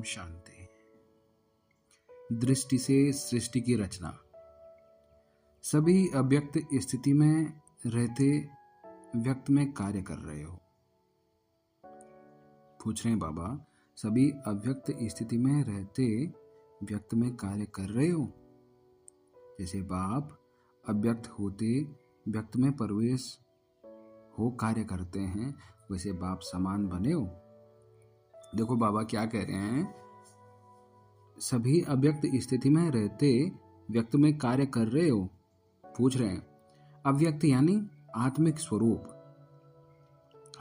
शांति। दृष्टि से सृष्टि की रचना। सभी अव्यक्त स्थिति में रहते व्यक्त में कार्य कर रहे हो। पूछ रहे हैं बाबा, सभी अव्यक्त स्थिति में रहते व्यक्त में कार्य कर रहे हो? जैसे बाप अव्यक्त होते व्यक्त में प्रवेश हो कार्य करते हैं, वैसे बाप समान बने हो। देखो बाबा क्या कह रहे हैं, सभी अव्यक्त स्थिति में रहते व्यक्त में कार्य कर रहे हो। पूछ रहे हैं अव्यक्त यानी आत्मिक स्वरूप।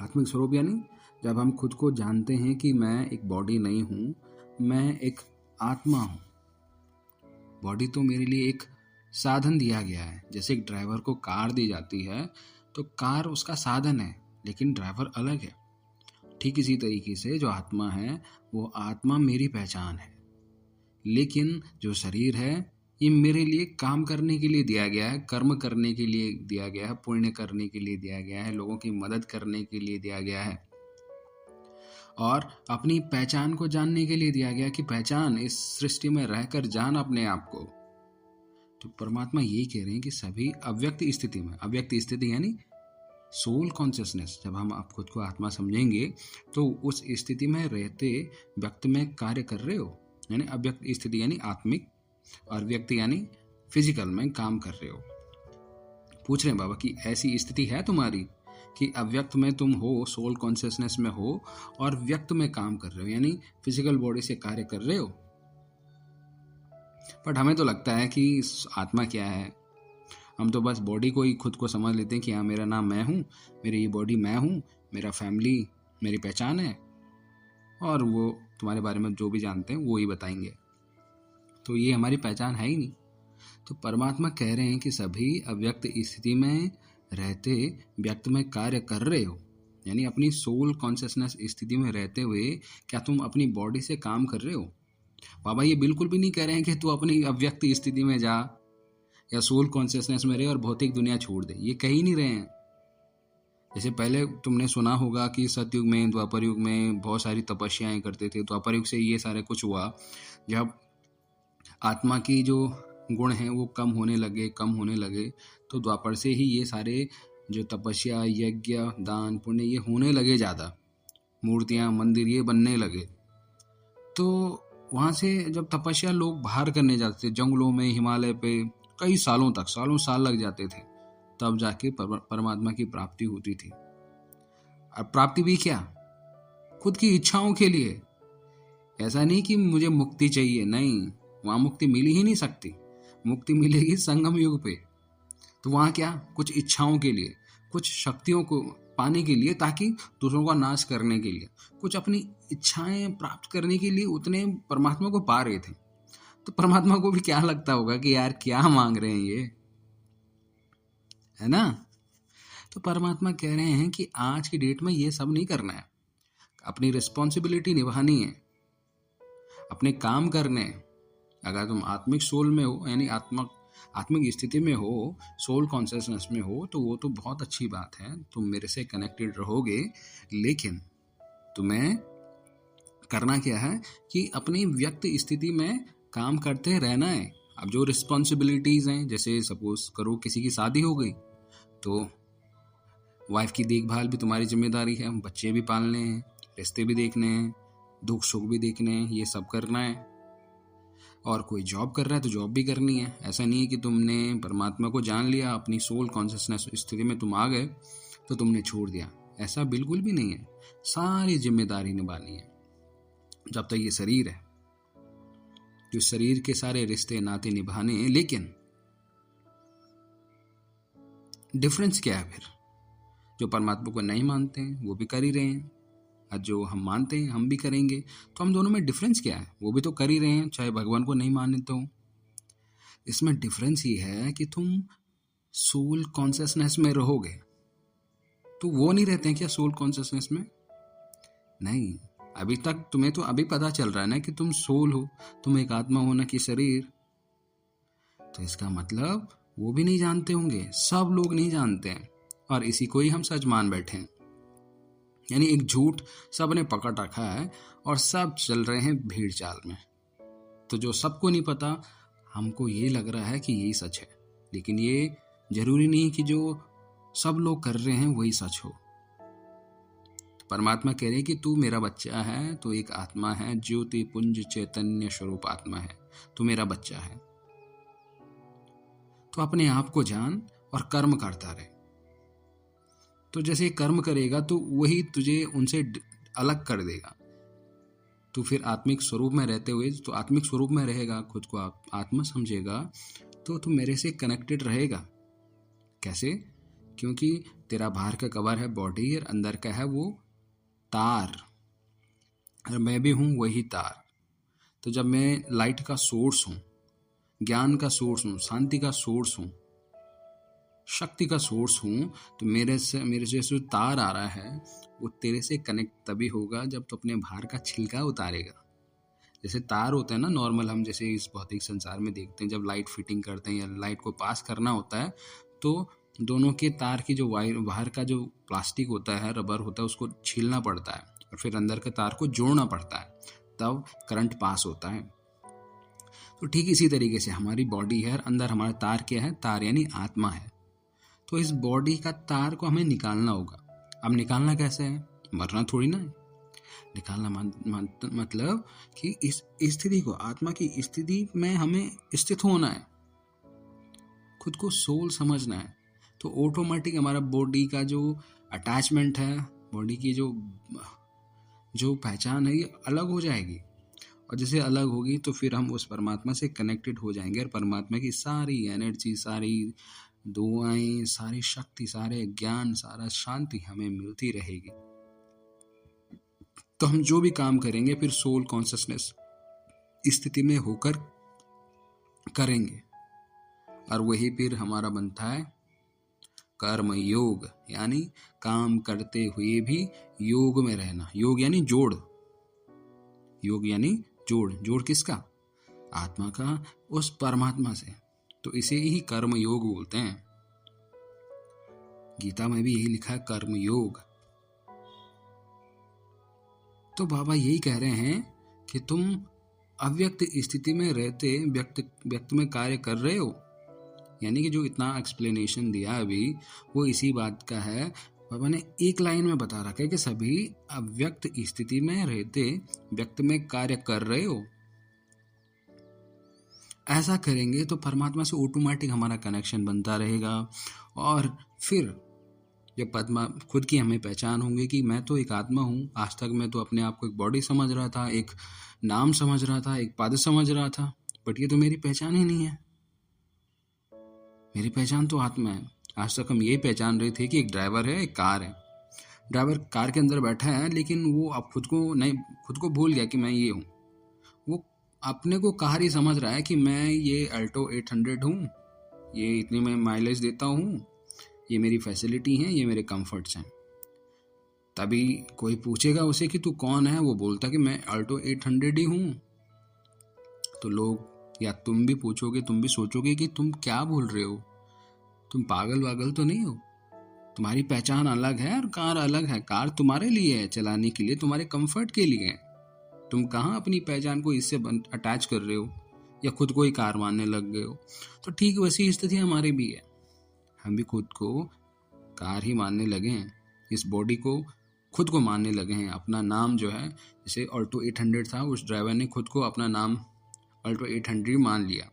आत्मिक स्वरूप यानी जब हम खुद को जानते हैं कि मैं एक बॉडी नहीं हूं, मैं एक आत्मा हूं। बॉडी तो मेरे लिए एक साधन दिया गया है। जैसे एक ड्राइवर को कार दी जाती है तो कार उसका साधन है, लेकिन ड्राइवर अलग है। ठीक इसी तरीके से जो आत्मा है वो आत्मा मेरी पहचान है, लेकिन जो शरीर है ये मेरे लिए काम करने के लिए दिया गया है, कर्म करने के लिए दिया गया है, पुण्य करने के लिए दिया गया है, लोगों की मदद करने के लिए दिया गया है और अपनी पहचान को जानने के लिए दिया गया कि पहचान इस सृष्टि में रहकर जान अपने आप को। तो परमात्मा यही कह रहे हैं कि सभी अव्यक्त स्थिति में, अव्यक्त स्थिति यानी सोल कॉन्शियसनेस, जब हम आप खुद को आत्मा समझेंगे तो उस स्थिति में रहते व्यक्त में कार्य कर रहे हो। यानी अव्यक्त स्थिति यानी आत्मिक और व्यक्त यानी फिजिकल में काम कर रहे हो। पूछ रहे हैं बाबा कि ऐसी स्थिति है तुम्हारी कि अव्यक्त में तुम हो, सोल कॉन्शियसनेस में हो और व्यक्त में काम कर रहे हो, यानी फिजिकल बॉडी से कार्य कर रहे हो। बट हमें तो लगता है कि आत्मा क्या है, हम तो बस बॉडी को ही खुद को समझ लेते हैं कि हाँ मेरा नाम मैं हूँ, मेरी ये बॉडी मैं हूँ, मेरा फैमिली मेरी पहचान है, और वो तुम्हारे बारे में जो भी जानते हैं वो ही बताएंगे। तो ये हमारी पहचान है ही नहीं। तो परमात्मा कह रहे हैं कि सभी अव्यक्त स्थिति में रहते व्यक्त में कार्य कर रहे हो, यानी अपनी सोल कॉन्शियसनेस स्थिति में रहते हुए क्या तुम अपनी बॉडी से काम कर रहे हो? बाबा ये बिल्कुल भी नहीं कह रहे हैं कि तू अपनी अव्यक्त स्थिति में जा या सोल कॉन्शियसनेस में रहे और भौतिक दुनिया छोड़ दे, ये कह ही नहीं रहे हैं। जैसे पहले तुमने सुना होगा कि सतयुग में, द्वापर युग में बहुत सारी तपस्याएं करते थे। द्वापर युग से ये सारे कुछ हुआ, जब आत्मा की जो गुण हैं वो कम होने लगे, तो द्वापर से ही ये सारे जो तपस्या, यज्ञ, दान, पुण्य ये होने लगे, ज़्यादा मूर्तियाँ, मंदिर ये बनने लगे। तो वहाँ से जब तपस्या लोग बाहर करने जाते थे, जंगलों में, हिमालय पे कई सालों तक, सालों साल लग जाते थे, तब जाके परमात्मा की प्राप्ति होती थी। और प्राप्ति भी क्या, खुद की इच्छाओं के लिए। ऐसा नहीं कि मुझे मुक्ति चाहिए, नहीं, वहाँ मुक्ति मिल ही नहीं सकती। मुक्ति मिलेगी संगम युग पे। तो वहाँ क्या, कुछ इच्छाओं के लिए, कुछ शक्तियों को पाने के लिए, ताकि दूसरों का नाश करने के लिए, कुछ अपनी इच्छाएं प्राप्त करने के लिए उतने परमात्मा को पा रहे थे। तो परमात्मा को भी क्या लगता होगा कि यार क्या मांग रहे हैं ये, है ना? तो परमात्मा कह रहे हैं कि आज की डेट में ये सब नहीं करना है, अपनी रिस्पॉन्सिबिलिटी निभानी है, अपने काम करने हैं। अगर तुम आत्मिक सोल में हो, यानी आत्मिक स्थिति में हो, सोल कॉन्शियसनेस में हो, तो वो तो बहुत अच्छी बात है, तुम मेरे से कनेक्टेड रहोगे। लेकिन तुम्हें करना क्या है कि अपनी व्यक्त स्थिति में काम करते रहना है। अब जो रिस्पॉन्सिबिलिटीज हैं, जैसे सपोज करो किसी की शादी हो गई, तो वाइफ की देखभाल भी तुम्हारी जिम्मेदारी है, बच्चे भी पालने हैं, रिश्ते भी देखने हैं, दुख सुख भी देखने हैं, ये सब करना है। और कोई जॉब कर रहा है तो जॉब भी करनी है। ऐसा नहीं है कि तुमने परमात्मा को जान लिया, अपनी सोल कॉन्शियसनेस स्थिति में तुम आ गए तो तुमने छोड़ दिया, ऐसा बिल्कुल भी नहीं है। सारी जिम्मेदारी निभानी है जब तक ये शरीर है, जो शरीर के सारे रिश्ते नाते निभाने हैं। लेकिन डिफरेंस क्या है फिर? जो परमात्मा को नहीं मानते हैं वो भी कर ही रहे हैं, और जो हम मानते हैं हम भी करेंगे। तो हम दोनों में डिफरेंस क्या है? वो भी तो कर ही रहे हैं, चाहे भगवान को नहीं मानते हो। इसमें डिफरेंस ये है कि तुम सोल कॉन्शियसनेस में रहोगे, तो वो नहीं रहते हैं क्या सोल कॉन्शियसनेस में? नहीं, अभी तक तुम्हें तो अभी पता चल रहा है ना कि तुम सोल हो, तुम एक आत्मा हो, ना कि शरीर। तो इसका मतलब वो भी नहीं जानते होंगे, सब लोग नहीं जानते हैं, और इसी को ही हम सच मान बैठे हैं। यानी एक झूठ सब ने पकड़ रखा है और सब चल रहे हैं भीड़ चाल में। तो जो सबको नहीं पता, हमको ये लग रहा है कि यही सच है, लेकिन ये जरूरी नहीं कि जो सब लोग कर रहे हैं वही सच हो। तो परमात्मा कह रहे हैं कि तू मेरा बच्चा है, तू एक आत्मा है, ज्योति पुंज चैतन्य स्वरूप आत्मा है, तू मेरा बच्चा है। तो अपने आप को जान और कर्म करता रहे। तो जैसे कर्म करेगा तो वही तुझे उनसे अलग कर देगा। तो फिर आत्मिक स्वरूप में रहते हुए, तो आत्मिक स्वरूप में रहेगा, खुद को आत्मा समझेगा, तो तू मेरे से कनेक्टेड रहेगा। कैसे? क्योंकि तेरा बाहर का कवर है बॉडी और अंदर का है वो तार, और मैं भी हूँ वही तार। तो जब मैं लाइट का सोर्स हूँ, ज्ञान का सोर्स हूँ, शांति का सोर्स हूँ, शक्ति का सोर्स हूँ, तो मेरे से जो तार आ रहा है वो तेरे से कनेक्ट तभी होगा जब तो अपने बाहर का छिलका उतारेगा। जैसे तार होता है ना नॉर्मल, हम जैसे इस भौतिक संसार में देखते हैं, जब लाइट फिटिंग करते हैं या लाइट को पास करना होता है तो दोनों के तार की जो वायर, बाहर का जो प्लास्टिक होता है, रबर होता है, उसको छीलना पड़ता है और फिर अंदर के तार को जोड़ना पड़ता है, तब करंट पास होता है। तो ठीक इसी तरीके से हमारी बॉडी है और अंदर हमारा तार क्या है? तार यानी आत्मा है। तो इस बॉडी का तार को हमें निकालना होगा। अब निकालना कैसे है? मरना थोड़ी ना है। निकालना मतलब कि इस स्थिति को, आत्मा की स्थिति में हमें स्थित होना है, खुद को सोल समझना है। तो ऑटोमेटिक हमारा बॉडी का जो अटैचमेंट है, बॉडी की जो पहचान है, ये अलग हो जाएगी। और जैसे अलग होगी तो फिर हम उस परमात्मा से कनेक्टेड हो जाएंगे और परमात्मा की सारी एनर्जी, सारी दुआएं, सारी शक्ति, सारे ज्ञान, सारा शांति हमें मिलती रहेगी। तो हम जो भी काम करेंगे फिर सोल कॉन्शियसनेस स्थिति में होकर करेंगे, और वही फिर हमारा बनता है कर्म योग, यानी काम करते हुए भी योग में रहना। योग यानी जोड़, योग यानी जोड़। जोड़ किसका? आत्मा का उस परमात्मा से। तो इसे ही कर्म योग बोलते हैं। गीता में भी यही लिखा है, कर्म योग। तो बाबा यही कह रहे हैं कि तुम अव्यक्त स्थिति में रहते व्यक्त में कार्य कर रहे हो। यानी कि जो इतना एक्सप्लेनेशन दिया अभी, वो इसी बात का है। बाबा ने एक लाइन में बता रखा है कि सभी अव्यक्त स्थिति में रहते व्यक्त में कार्य कर रहे हो। ऐसा करेंगे तो परमात्मा से ऑटोमेटिक हमारा कनेक्शन बनता रहेगा। और फिर जब पद्मा खुद की हमें पहचान होंगी कि मैं तो एक आत्मा हूँ। आज तक मैं तो अपने आप को एक बॉडी समझ रहा था, एक नाम समझ रहा था, एक पद समझ रहा था, बट ये तो मेरी पहचान ही नहीं है। मेरी पहचान तो आत्मा है। आज तक हम यही पहचान रहे थे कि एक ड्राइवर है, एक कार है। ड्राइवर कार के अंदर बैठा है, लेकिन वो अब खुद को भूल गया कि मैं ये हूँ। वो अपने को कार ही समझ रहा है कि मैं ये अल्टो 800 हूँ, ये इतनी मैं माइलेज देता हूँ, ये मेरी फैसिलिटी हैं, ये मेरे कंफर्ट्स हैं। तभी कोई पूछेगा उसे कि तू कौन है, वो बोलता कि मैं अल्टो 800 ही हूँ। तो लोग या तुम भी पूछोगे, तुम भी सोचोगे कि तुम क्या बोल रहे हो, तुम पागल वागल तो नहीं हो। तुम्हारी पहचान अलग है और कार अलग है। कार तुम्हारे लिए है, चलाने के लिए, तुम्हारे कंफर्ट के लिए है। तुम कहाँ अपनी पहचान को इससे अटैच कर रहे हो या खुद को ही कार मानने लग गए हो। तो ठीक वैसी स्थिति हमारी भी है। हम भी खुद को कार ही मानने लगे हैं, इस बॉडी को खुद को मानने लगे हैं। अपना नाम जो है, जैसे ऑल्टो 800 था, उस ड्राइवर ने खुद को अपना नाम ऑल्टो 800 मान लिया।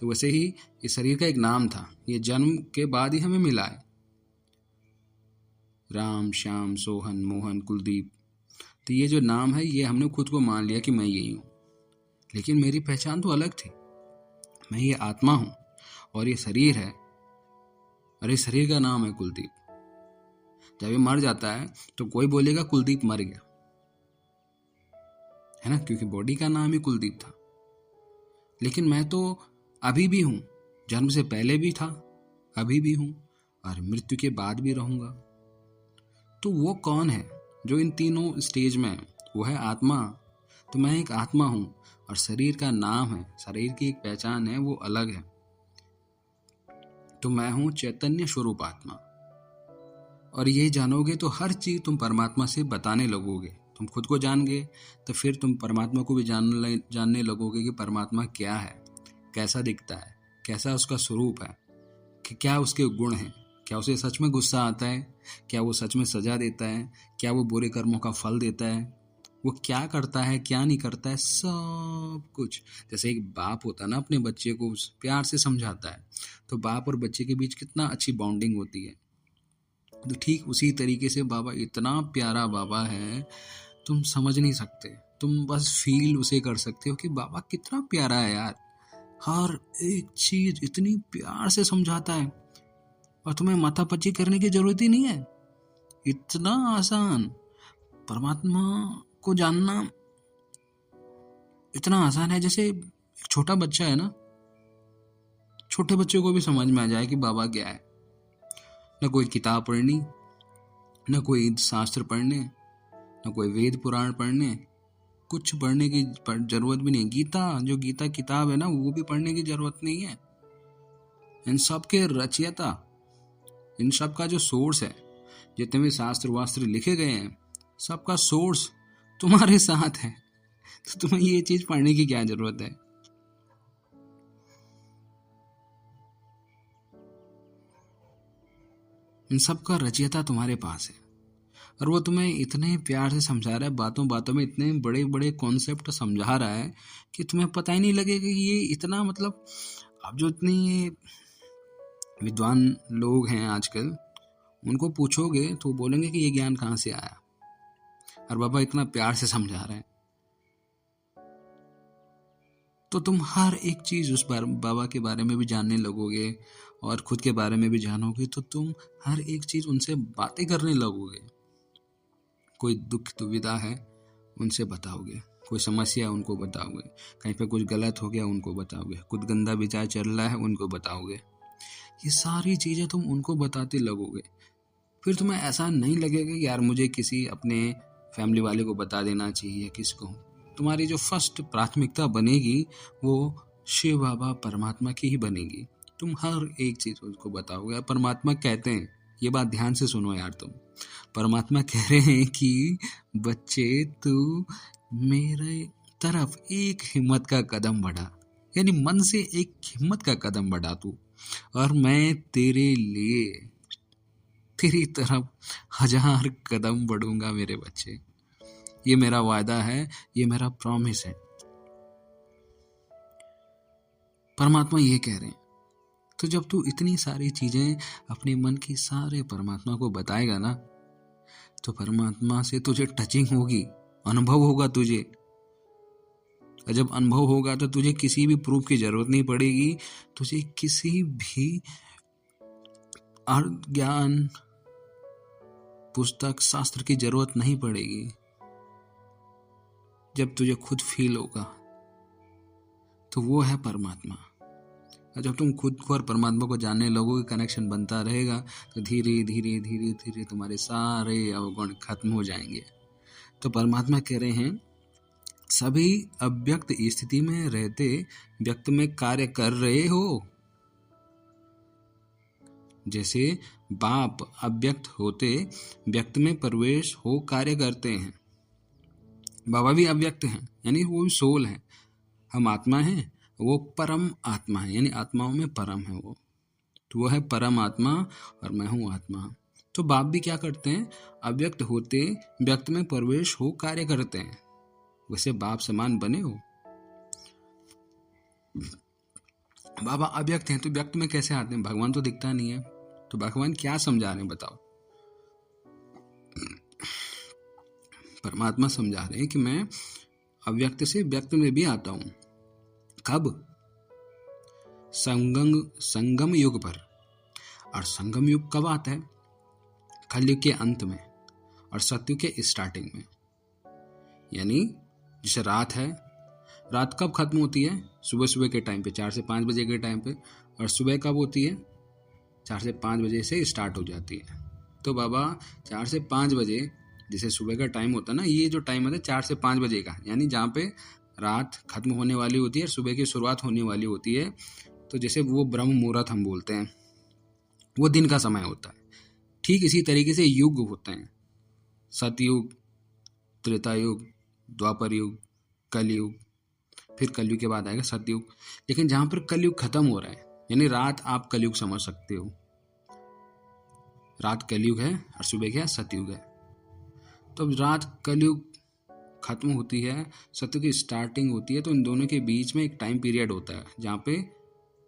तो वैसे ही इस शरीर का एक नाम था, ये जन्म के बाद ही हमें मिला है। राम, श्याम, सोहन, मोहन, कुलदीप। तो ये जो नाम है, ये हमने खुद को मान लिया कि मैं यही हूँ। लेकिन मेरी पहचान तो अलग थी। मैं ये आत्मा हूँ और ये शरीर है, और इस शरीर का नाम है कुलदीप। जब ये मर जाता है तो कोई बोलेगा कुलदीप मर गया, है ना, क्योंकि बॉडी का नाम ही कुलदीप था। लेकिन मैं तो अभी भी हूं, जन्म से पहले भी था, अभी भी हूं और मृत्यु के बाद भी रहूंगा। तो वो कौन है जो इन तीनों स्टेज में है? वो है आत्मा। तो मैं एक आत्मा हूं और शरीर का नाम है, शरीर की एक पहचान है, वो अलग है। तो मैं हूं चैतन्य स्वरूप आत्मा। और ये जानोगे तो हर चीज तुम परमात्मा से बताने लगोगे। तुम खुद को जान गए तो फिर तुम परमात्मा को भी जानने लगोगे कि परमात्मा क्या है, कैसा दिखता है, कैसा उसका स्वरूप है, कि क्या उसके गुण हैं, क्या उसे सच में गुस्सा आता है, क्या वो सच में सजा देता है, क्या वो बुरे कर्मों का फल देता है, वो क्या करता है क्या नहीं करता है, सब कुछ। जैसे एक बाप होता है ना, अपने बच्चे को प्यार से समझाता है, तो बाप और बच्चे के बीच कितना अच्छी बॉन्डिंग होती है। तो ठीक उसी तरीके से बाबा इतना प्यारा बाबा है, तुम समझ नहीं सकते, तुम बस फील उसे कर सकते हो कि बाबा कितना प्यारा है यार। हर एक चीज इतनी प्यार से समझाता है और तुम्हें माथापच्ची करने की जरूरत ही नहीं है। इतना आसान, परमात्मा को जानना इतना आसान है। जैसे एक छोटा बच्चा है ना, छोटे बच्चे को भी समझ में आ जाए कि बाबा क्या है। न कोई किताब पढ़नी, न कोई शास्त्र पढ़ने, न कोई वेद पुराण पढ़ने, कुछ पढ़ने की जरूरत भी नहीं। जो गीता किताब है ना, वो भी पढ़ने की जरूरत नहीं है। इन सब के रचयिता, इन सब का जो सोर्स है, जितने भी शास्त्र वास्त्र लिखे गए हैं, सबका सोर्स तुम्हारे साथ है। तो तुम्हें ये चीज पढ़ने की क्या जरूरत है। इन सब का रचयिता तुम्हारे पास है और वो तुम्हें इतने प्यार से समझा रहा है, बातों बातों में इतने बड़े बड़े कॉन्सेप्ट समझा रहा है कि तुम्हें पता ही नहीं लगेगा कि ये इतना, मतलब अब जो इतने ये विद्वान लोग हैं आजकल, उनको पूछोगे तो वो बोलेंगे कि ये ज्ञान कहाँ से आया, और बाबा इतना प्यार से समझा रहे हैं। तो तुम हर एक चीज उस बाबा के बारे में भी जानने लगोगे और खुद के बारे में भी जानोगे। तो तुम हर एक चीज उनसे बातें करने लगोगे। कोई दुख दुविधा है उनसे बताओगे, कोई समस्या है उनको बताओगे, कहीं पे कुछ गलत हो गया उनको बताओगे, कुछ गंदा विचार चल रहा है उनको बताओगे। ये सारी चीजें तुम उनको बताते लगोगे। फिर तुम्हें ऐसा नहीं लगेगा कि यार मुझे किसी अपने फैमिली वाले को बता देना चाहिए, किसको। तुम्हारी जो फर्स्ट प्राथमिकता बनेगी वो शिव बाबा परमात्मा की ही बनेगी। तुम हर एक चीज उसको बताओगे। परमात्मा कहते हैं, ये बात ध्यान से सुनो यार, तुम परमात्मा कह रहे हैं कि बच्चे तू मेरे तरफ एक हिम्मत का कदम बढ़ा, यानी मन से एक हिम्मत का कदम बढ़ा तू, और मैं तेरे लिए तेरी तरफ 1000 कदम बढ़ूंगा मेरे बच्चे। ये मेरा वायदा है, ये मेरा प्रॉमिस है। परमात्मा ये कह रहे हैं। तो जब तू इतनी सारी चीजें अपने मन की सारे परमात्मा को बताएगा ना, तो परमात्मा से तुझे टचिंग होगी, अनुभव होगा तुझे। और जब अनुभव होगा तो तुझे किसी भी प्रूफ की जरूरत नहीं पड़ेगी, तुझे किसी भी ज्ञान पुस्तक शास्त्र की जरूरत नहीं पड़ेगी। जब तुझे खुद फील होगा तो वो है परमात्मा। और जब तुम खुद को और परमात्मा को जानने लगोगे, कनेक्शन बनता रहेगा, तो धीरे धीरे धीरे धीरे तुम्हारे सारे अवगुण खत्म हो जाएंगे। तो परमात्मा कह रहे हैं, सभी अव्यक्त स्थिति में रहते व्यक्त में कार्य कर रहे हो। जैसे बाप अव्यक्त होते व्यक्त में प्रवेश हो कार्य करते हैं, बाबा भी अव्यक्त हैं, यानी वो भी सोल है। हम आत्मा हैं, वो परम आत्मा है, यानी आत्माओं में परम है वो। तो वो है परम आत्मा और मैं हूँ आत्मा। तो बाप भी क्या करते हैं, अव्यक्त होते व्यक्त में प्रवेश हो कार्य करते हैं। वैसे बाप समान बने हो। बाबा अव्यक्त हैं तो व्यक्त में कैसे आते हैं, भगवान तो दिखता नहीं है, तो भगवान क्या समझा रहे हैं बताओ। परमात्मा समझा रहे हैं कि मैं अव्यक्त से व्यक्त में भी आता हूं। कब? संगम युग पर। और संगम युग कब आता है? कलयुग के अंत में और सतयुग के स्टार्टिंग में। यानी जैसे रात है, रात कब खत्म होती है? सुबह सुबह के टाइम पे, 4 से 5 बजे के टाइम पे। और सुबह कब होती है? 4 से 5 बजे से स्टार्ट हो जाती है। तो बाबा 4 से 5 बजे, जैसे सुबह का टाइम होता है ना, ये जो टाइम होता है 4 से 5 बजे का, यानी जहाँ पे रात खत्म होने वाली होती है और सुबह की शुरुआत होने वाली होती है। तो जैसे वो ब्रह्म मुहूर्त हम बोलते हैं, वो दिन का समय होता है। ठीक इसी तरीके से युग होते हैं, सतयुग, त्रेता युग, द्वापर युग, कलयुग, फिर कलयुग के बाद आएगा सतयुग। लेकिन जहाँ पर कलयुग खत्म हो रहा है, यानी रात आप कलयुग समझ सकते हो, रात कलयुग है और सुबह क्या सतयुग है। तो अब रात कलयुग खत्म होती है, सतयुग की स्टार्टिंग होती है, तो इन दोनों के बीच में एक टाइम पीरियड होता है जहाँ पे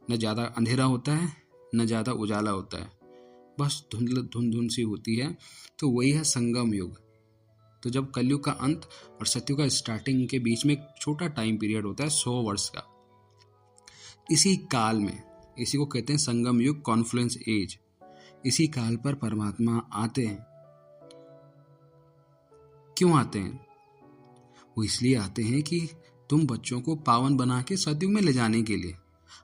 न ज़्यादा अंधेरा होता है न ज़्यादा उजाला होता है, बस धुंध सी होती है। तो वही है संगम युग। तो जब कलयुग का अंत और सतयुग का स्टार्टिंग के बीच में एक छोटा टाइम पीरियड होता है 100 वर्ष का। इसी काल में, इसी को कहते हैं संगम युग, कॉन्फ्लुएंस एज। इसी काल पर परमात्मा आते हैं। क्यों आते हैं? वो इसलिए आते हैं कि तुम बच्चों को पावन बना के सतयुग में ले जाने के लिए।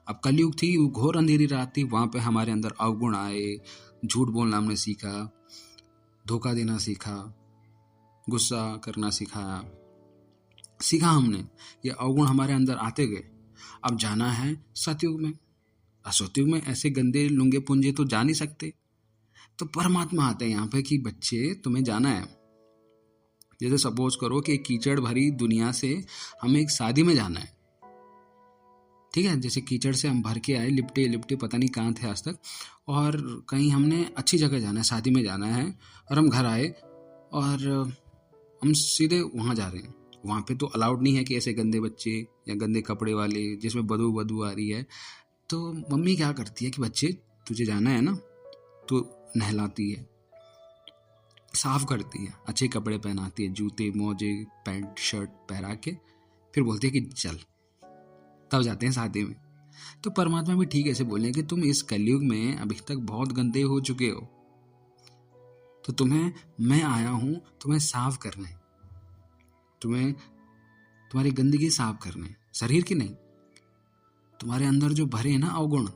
अब कलयुग थी, वो घोर अंधेरी रात थी, वहां पे हमारे अंदर अवगुण आए, झूठ बोलना हमने सीखा, धोखा देना सीखा, गुस्सा करना सीखा हमने। ये अवगुण हमारे अंदर आते गए। अब जाना है सतयुग में। सतयुग में ऐसे गंदे लुंगे पुंजे तो जा नहीं सकते, तो परमात्मा आते हैं यहाँ पे कि बच्चे तुम्हें जाना है। जैसे सपोज करो कि कीचड़ भरी दुनिया से हमें एक शादी में जाना है, ठीक है। जैसे कीचड़ से हम भर के आए, लिपटे लिपटे पता नहीं कहाँ थे आज तक, और कहीं हमने अच्छी जगह जाना है, शादी में जाना है, और हम घर आए और हम सीधे वहाँ जा रहे हैं। वहाँ पे तो अलाउड नहीं है कि ऐसे गंदे बच्चे या गंदे कपड़े वाले जिसमें बदबू आ रही है। तो मम्मी क्या करती है कि बच्चे तुझे जाना है ना, तो नहलाती है, साफ करती है, अच्छे कपड़े पहनाती है, जूते मोजे पैंट शर्ट पहना के, फिर बोलती है कि चल, तब जाते हैं शादी में। तो परमात्मा भी ठीक ऐसे बोले कि तुम इस कलयुग में अभी तक बहुत गंदे हो चुके हो, तो तुम्हें मैं आया हूं तुम्हें साफ करने, तुम्हें तुम्हारी गंदगी साफ करने, शरीर की नहीं, तुम्हारे अंदर जो भरे हैं ना अवगुण,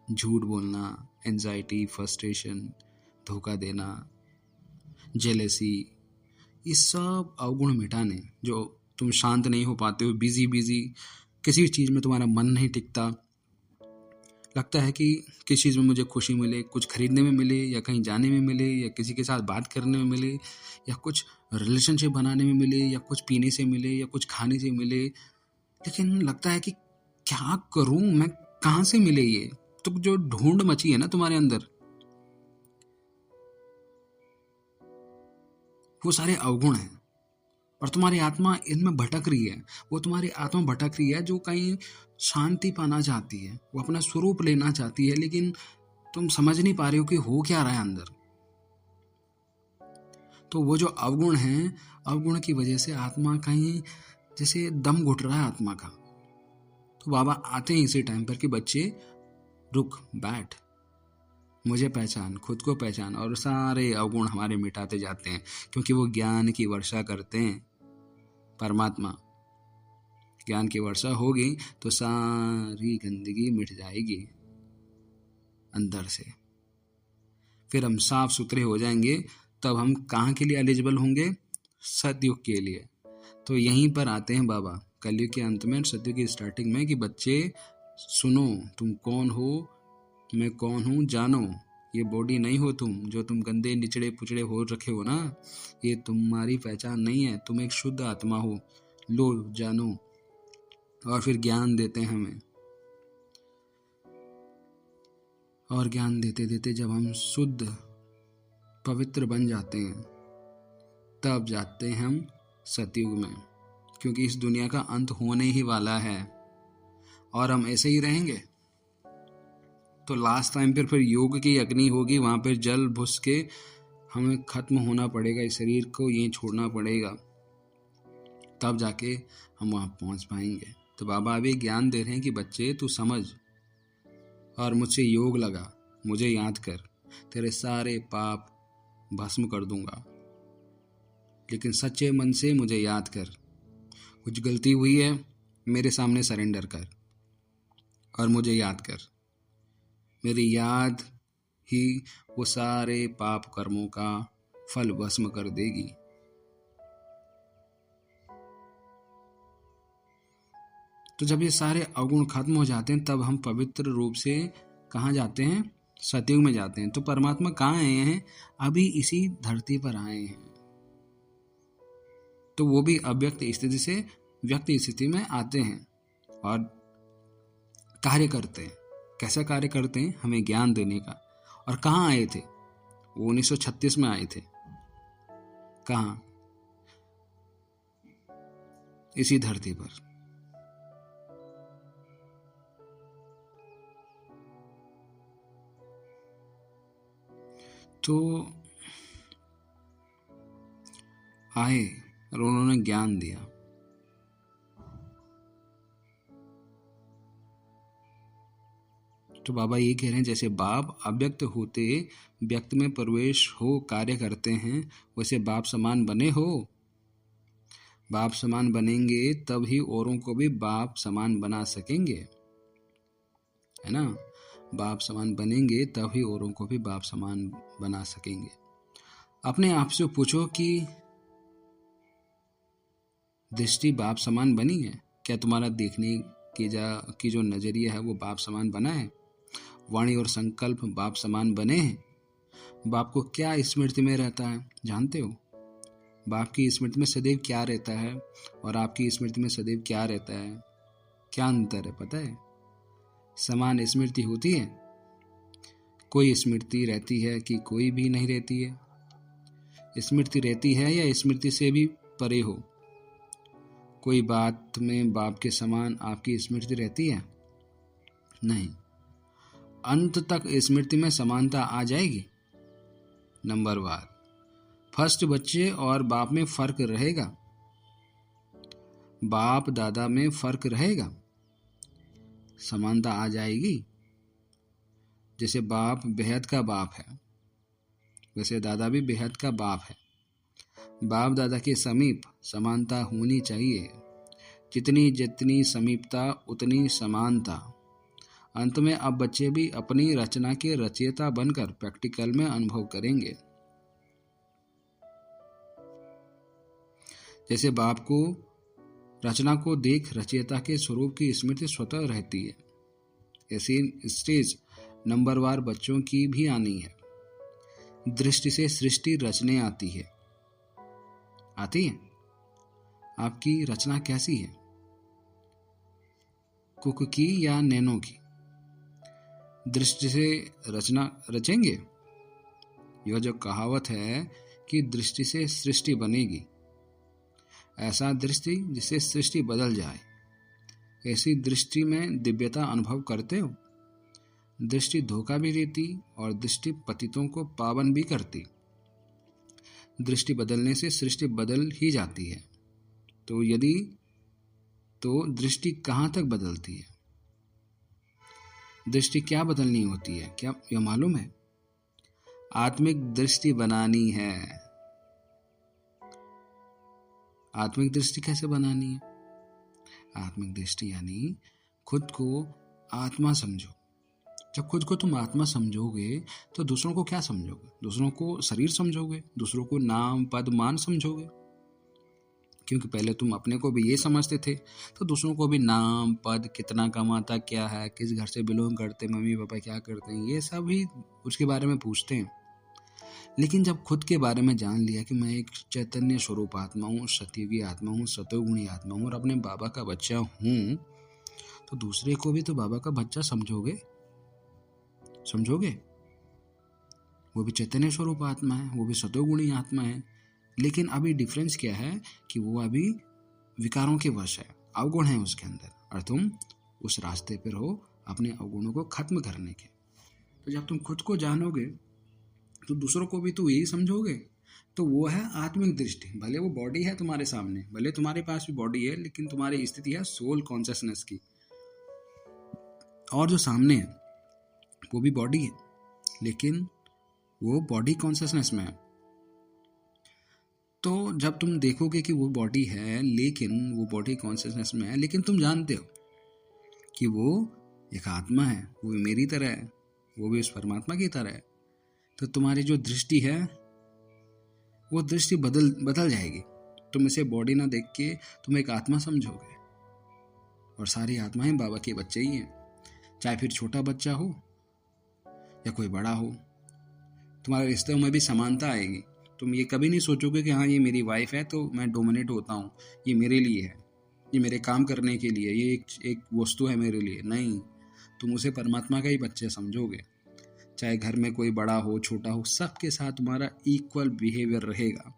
झूठ बोलना, एंजाइटी, फ्रस्ट्रेशन, धोखा देना, जेलेसी, ये सब अवगुण मिटाने। जो तुम शांत नहीं हो पाते हो, बिजी किसी भी चीज़ में तुम्हारा मन नहीं टिकता, लगता है कि किस चीज़ में मुझे खुशी मिले, कुछ खरीदने में मिले या कहीं जाने में मिले या किसी के साथ बात करने में मिले या कुछ रिलेशनशिप बनाने में मिले या कुछ पीने से मिले या कुछ खाने से मिले, लेकिन लगता है कि क्या करूं मैं, कहाँ से मिले ये। तो जो ढूंढ मची है ना तुम्हारे अंदर, वो सारे अवगुण हैं और तुम्हारी आत्मा इनमें भटक रही है। वो तुम्हारी आत्मा भटक रही है जो कहीं शांति पाना चाहती है, वो अपना स्वरूप लेना चाहती है, लेकिन तुम समझ नहीं पा रहे हो कि हो क्या रहा है अंदर। तो वो जो अवगुण हैं, अवगुण की वजह से आत्मा कहीं जैसे दम घुट रहा है आत्मा का। तो बाबा आते हैं इसी टाइम पर कि बच्चे रुक, बैठ, मुझे पहचान, खुद को पहचान, और सारे अवगुण हमारे मिटाते जाते हैं, क्योंकि वो ज्ञान की वर्षा करते हैं। परमात्मा ज्ञान की वर्षा होगी तो सारी गंदगी मिट जाएगी अंदर से, फिर हम साफ सुथरे हो जाएंगे। तब हम कहाँ के लिए एलिजिबल होंगे? सतयुग के लिए। तो यहीं पर आते हैं बाबा कलयुग के अंत में, सतयुग की स्टार्टिंग में, कि बच्चे सुनो, तुम कौन हो, मैं कौन हूँ, जानो। ये बॉडी नहीं हो तुम, जो तुम गंदे निचड़े पुचड़े हो रखे हो ना, ये तुम्हारी पहचान नहीं है, तुम एक शुद्ध आत्मा हो, लो जानो। और फिर ज्ञान देते हैं हमें, और ज्ञान देते देते जब हम शुद्ध पवित्र बन जाते हैं, तब जाते हैं हम सतयुग में, क्योंकि इस दुनिया का अंत होने ही वाला है और हम ऐसे ही रहेंगे। तो लास्ट टाइम पर फिर योग की अग्नि होगी, वहाँ पर जल भुस के हमें खत्म होना पड़ेगा, इस शरीर को यहीं छोड़ना पड़ेगा, तब जाके हम वहाँ पहुँच पाएंगे। तो बाबा अभी ज्ञान दे रहे हैं कि बच्चे तू समझ और मुझसे योग लगा, मुझे याद कर, तेरे सारे पाप भस्म कर दूंगा, लेकिन सच्चे मन से मुझे याद कर। कुछ गलती हुई है मेरे सामने सरेंडर कर और मुझे याद कर। मेरी याद ही वो सारे पाप कर्मों का फल भस्म कर देगी। तो जब ये सारे अवगुण खत्म हो जाते हैं, तब हम पवित्र रूप से कहाँ जाते हैं? सतयुग में जाते हैं। तो परमात्मा कहाँ आए हैं? अभी इसी धरती पर आए हैं। तो वो भी अव्यक्त स्थिति से व्यक्त स्थिति में आते हैं और कार्य करते हैं। कैसा कार्य करते हैं? हमें ज्ञान देने का। और कहाँ आए थे वो? 1936 में आए थे। कहाँ? इसी धरती पर। तो आए और उन्होंने ज्ञान दिया। तो बाबा ये कह रहे हैं, जैसे बाप अव्यक्त होते व्यक्त में प्रवेश हो कार्य करते हैं, वैसे बाप समान बने हो। बाप समान बनेंगे तब ही औरों को भी बाप समान बना सकेंगे, है ना। बाप समान बनेंगे तब ही औरों को भी बाप समान बना सकेंगे। अपने आप से पूछो कि दृष्टि बाप समान बनी है क्या? तुम्हारा देखने की जो नजरिया है वो बाप समान बना है? वाणी और संकल्प बाप समान बने हैं? बाप को क्या स्मृति में रहता है जानते हो? बाप की स्मृति में सदैव क्या रहता है और आपकी स्मृति में सदैव क्या रहता है? क्या अंतर है पता है? समान स्मृति होती है, कोई स्मृति रहती है कि कोई भी नहीं रहती है? स्मृति रहती है या स्मृति से भी परे हो? कोई बात में बाप के समान आपकी स्मृति रहती है? नहीं। अंत तक स्मृति में समानता आ जाएगी। नंबर 1, फर्स्ट बच्चे और बाप में फर्क रहेगा? बाप दादा में फर्क रहेगा? समानता आ जाएगी। जैसे बाप बेहद का बाप है, वैसे दादा भी बेहद का बाप है। बाप दादा के समीप समानता होनी चाहिए। जितनी जितनी समीपता उतनी समानता। अंत में अब बच्चे भी अपनी रचना के रचयिता बनकर प्रैक्टिकल में अनुभव करेंगे। जैसे बाप को रचना को देख रचयिता के स्वरूप की स्मृति स्वतः रहती है, ऐसी स्टेज नंबरवार बच्चों की भी आनी है। दृष्टि से सृष्टि रचने आती है। आती है? आपकी रचना कैसी है? कुक की या नैनो की? दृष्टि से रचना रचेंगे? यह जो कहावत है कि दृष्टि से सृष्टि बनेगी, ऐसा दृष्टि जिससे सृष्टि बदल जाए, ऐसी दृष्टि में दिव्यता अनुभव करते हो? दृष्टि धोखा भी देती और दृष्टि पतितों को पावन भी करती। दृष्टि बदलने से सृष्टि बदल ही जाती है। तो दृष्टि कहाँ तक बदलती है? दृष्टि क्या बदलनी होती है, क्या यह मालूम है? आत्मिक दृष्टि बनानी है। आत्मिक दृष्टि कैसे बनानी है? आत्मिक दृष्टि यानी खुद को आत्मा समझो। जब खुद को तुम आत्मा समझोगे तो दूसरों को क्या समझोगे? दूसरों को शरीर समझोगे, दूसरों को नाम पद मान समझोगे। क्योंकि पहले तुम अपने को भी ये समझते थे, तो दूसरों को भी नाम पद, कितना कमाता, क्या है, किस घर से बिलोंग करते, मम्मी पापा क्या करते हैं, ये सब ही उसके बारे में पूछते हैं। लेकिन जब खुद के बारे में जान लिया कि मैं एक चैतन्य स्वरूप आत्मा हूँ, सतयुगी आत्मा हूँ, सतोगुणी आत्मा हूँ और अपने बाबा का बच्चा हूँ, तो दूसरे को भी तो बाबा का बच्चा समझोगे। वो भी चैतन्य स्वरूप आत्मा है, वो भी सतोगुणी आत्मा है। लेकिन अभी डिफरेंस क्या है कि वो अभी विकारों के वश है, अवगुण है उसके अंदर, और तुम उस रास्ते पर हो अपने अवगुणों को खत्म करने के। तो जब तुम खुद को जानोगे तो दूसरों को भी तो यही समझोगे। तो वो है आत्मिक दृष्टि। भले वो बॉडी है तुम्हारे सामने, भले तुम्हारे पास भी बॉडी है, लेकिन तुम्हारी स्थिति है सोल कॉन्शियसनेस की, और जो सामने है वो भी बॉडी है, लेकिन वो बॉडी कॉन्शियसनेस में है। तो जब तुम देखोगे कि वो बॉडी है, लेकिन वो बॉडी कॉन्शियसनेस में है, लेकिन तुम जानते हो कि वो एक आत्मा है, वो भी मेरी तरह है, वो भी उस परमात्मा की तरह है, तो तुम्हारी जो दृष्टि है वो दृष्टि बदल जाएगी। तुम इसे बॉडी ना देख के तुम एक आत्मा समझोगे, और सारी आत्माएं बाबा के बच्चे ही हैं। चाहे फिर छोटा बच्चा हो या कोई बड़ा हो, तुम्हारे रिश्तों में भी समानता आएगी। तुम ये कभी नहीं सोचोगे कि हाँ ये मेरी वाइफ है तो मैं डोमिनेट होता हूँ, ये मेरे लिए है, ये मेरे काम करने के लिए, ये एक वस्तु है मेरे लिए। नहीं, तुम उसे परमात्मा का ही बच्चे समझोगे। चाहे घर में कोई बड़ा हो छोटा हो, सबके साथ तुम्हारा इक्वल बिहेवियर रहेगा।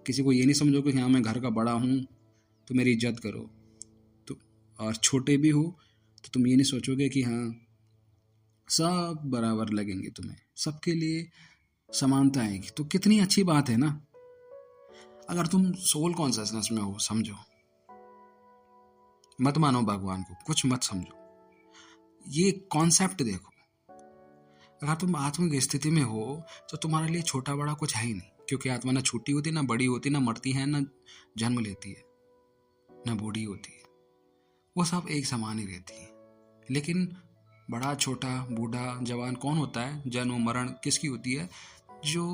किसी को ये नहीं समझोगे कि हाँ मैं घर का बड़ा हूँ तो मेरी इज्जत करो, तो और छोटे भी हो तो तुम ये नहीं सोचोगे कि हाँ सब बराबर लगेंगे तुम्हें, सबके लिए समानता आएगी। तो कितनी अच्छी बात है ना। अगर तुम सोल कॉन्शियसनेस में हो, समझो, मत मानो भगवान को, कुछ मत समझो, ये कॉन्सेप्ट देखो। अगर तुम आत्मिक स्थिति में हो तो तुम्हारे लिए छोटा बड़ा कुछ है ही नहीं, क्योंकि आत्मा ना छोटी होती ना बड़ी होती, ना मरती है ना जन्म लेती है, ना बूढ़ी होती है, वो सब एक समान ही रहती है। लेकिन बड़ा छोटा बूढ़ा जवान कौन होता है? जन्म मरण किसकी होती है? जो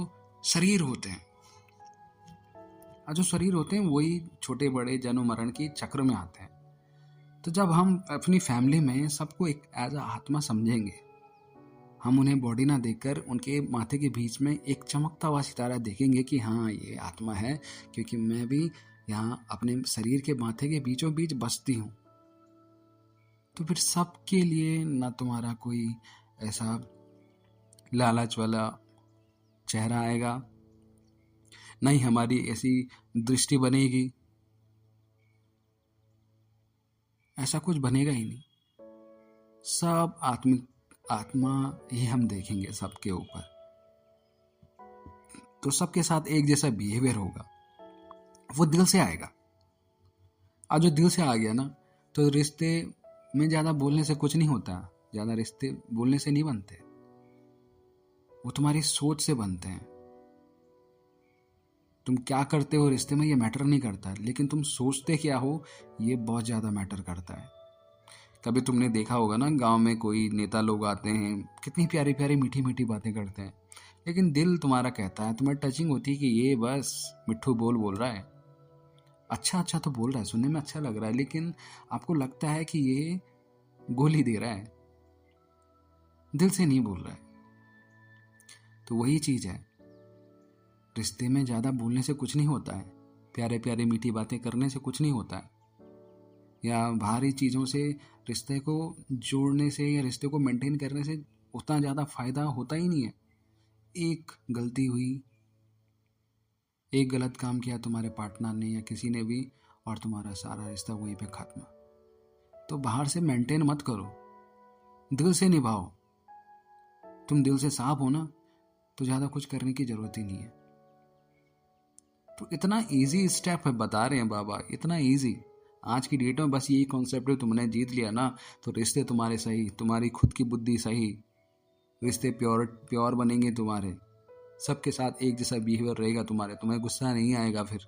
शरीर होते हैं, और जो शरीर होते हैं वही छोटे बड़े जन्म मरण की चक्र में आते हैं। तो जब हम अपनी फैमिली में सबको एक एज अ आत्मा समझेंगे, हम उन्हें बॉडी ना देखकर उनके माथे के बीच में एक चमकता हुआ सितारा देखेंगे कि हाँ ये आत्मा है, क्योंकि मैं भी यहाँ अपने शरीर के माथे के बीचों बीच बसती हूँ। तो फिर सबके लिए ना तुम्हारा कोई ऐसा लालच वाला चेहरा आएगा, नहीं हमारी ऐसी दृष्टि बनेगी, ऐसा कुछ बनेगा ही नहीं। सब आत्मा ही हम देखेंगे सबके ऊपर। तो सबके साथ एक जैसा बिहेवियर होगा, वो दिल से आएगा। और जो दिल से आ गया ना, तो रिश्ते में ज़्यादा बोलने से कुछ नहीं होता, ज़्यादा रिश्ते बोलने से नहीं बनते, वो तुम्हारी सोच से बनते हैं। तुम क्या करते हो रिश्ते में ये मैटर नहीं करता, लेकिन तुम सोचते क्या हो ये बहुत ज़्यादा मैटर करता है। कभी तुमने देखा होगा ना, गांव में कोई नेता लोग आते हैं, कितनी प्यारी प्यारी मीठी मीठी बातें करते हैं, लेकिन दिल तुम्हारा कहता है, तुम्हें टचिंग होती है कि ये बस मिट्ठू बोल रहा है, अच्छा तो बोल रहा है, सुनने में अच्छा लग रहा है, लेकिन आपको लगता है कि ये गोली दे रहा है, दिल से नहीं बोल रहा है। तो वही चीज़ है, रिश्ते में ज़्यादा बोलने से कुछ नहीं होता है, प्यारे प्यारे मीठी बातें करने से कुछ नहीं होता है, या बाहरी चीज़ों से रिश्ते को जोड़ने से या रिश्ते को मेंटेन करने से उतना ज़्यादा फायदा होता ही नहीं है। एक गलती हुई, एक गलत काम किया तुम्हारे पार्टनर ने या किसी ने भी, और तुम्हारा सारा रिश्ता वहीं पे खत्म। तो बाहर से मेंटेन मत करो, दिल से निभाओ। तुम दिल से साफ हो ना, तो ज़्यादा कुछ करने की ज़रूरत ही नहीं है। तो इतना इजी स्टेप है बता रहे हैं बाबा, इतना इजी। आज की डेट में बस यही कॉन्सेप्ट तुमने जीत लिया ना, तो रिश्ते तुम्हारे सही, तुम्हारी खुद की बुद्धि सही, रिश्ते प्योर बनेंगे तुम्हारे, सबके साथ एक जैसा बिहेवियर रहेगा तुम्हारे, तुम्हें गुस्सा नहीं आएगा। फिर